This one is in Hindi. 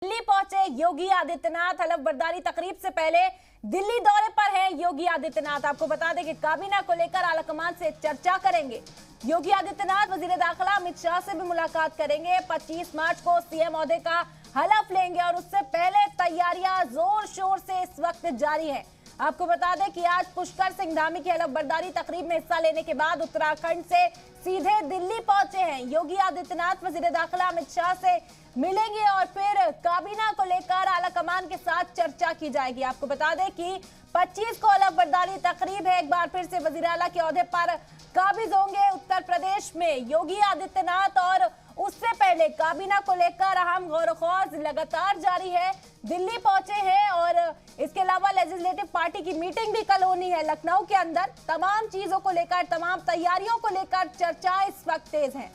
दिल्ली पहुंचे योगी आदित्यनाथ। हलफबरदारी तकरीब से पहले दिल्ली दौरे पर हैं योगी आदित्यनाथ। आपको बता दें कि काबीना को लेकर आलाकमान से चर्चा करेंगे। योगी आदित्यनाथ वजीर दाखिला अमित शाह से भी मुलाकात करेंगे। 25 मार्च को सीएम ओहदे का हलफ लेंगे और उससे पहले तैयारियां जोर शोर से इस वक्त जारी है। आपको बता दें कि आज पुष्कर सिंह धामी की हलफबरदारी तकरीब में हिस्सा लेने के बाद उत्तराखंड से सीधे दिल्ली पहुंचे हैं योगी आदित्यनाथ। वजीर दाखिला अमित शाह से मिलेंगे और फिर काबीना को लेकर आलाकमान के साथ चर्चा की जाएगी। आपको बता दें कि 25 को हलफबरदारी तकरीब है। एक बार फिर से वजीर आला के ओहदे पर काबिज होंगे उत्तर प्रदेश में योगी आदित्यनाथ और उससे पहले काबीना को लेकर अहम गौर-व-ख़ौज़ लगातार जारी है। दिल्ली पहुंचे हैं और इसके अलावा लेजिस्लेटिव पार्टी की मीटिंग भी कल होनी है लखनऊ के अंदर। तमाम चीजों को लेकर, तमाम तैयारियों को लेकर चर्चा इस वक्त तेज है।